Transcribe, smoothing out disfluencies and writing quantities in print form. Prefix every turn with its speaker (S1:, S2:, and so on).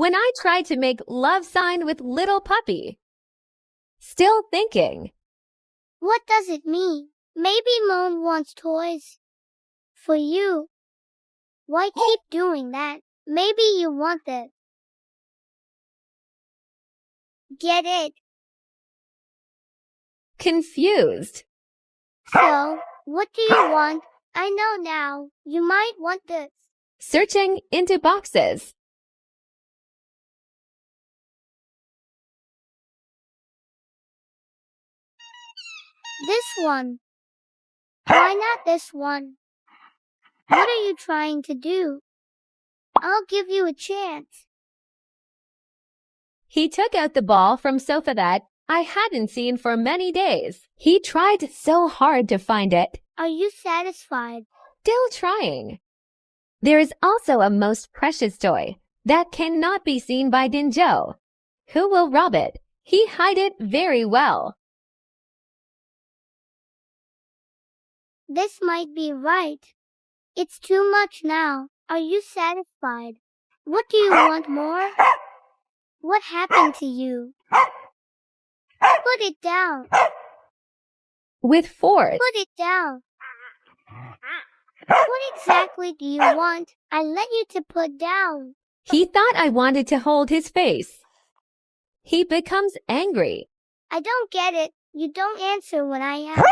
S1: When I tried to make love sign with little puppy. Still thinking.
S2: What does it mean? Maybe Mom wants toys. For you. Why keep doing that? Maybe you want it. Get it?
S1: Confused.
S2: So, what do you want? I know now. You might want this.
S1: Searching into boxes.
S2: This one. Why not this one? What are you trying to do? I'll give you a chance.
S1: He took out the ball from sofa that I hadn't seen for many days. He tried so hard to find it.
S2: Are you satisfied?
S1: Still trying. There is also a most precious toy that cannot be seen by Dinjo. Who will rob it? He hide it very well.
S2: This might be right. It's too much now. Are you satisfied? What do you want more? What happened to you? Put it down.
S1: With force.
S2: Put it down. What exactly do you want? I let you to put down.
S1: He thought I wanted to hold his face. He becomes angry.
S2: I don't get it. You don't answer when I ask.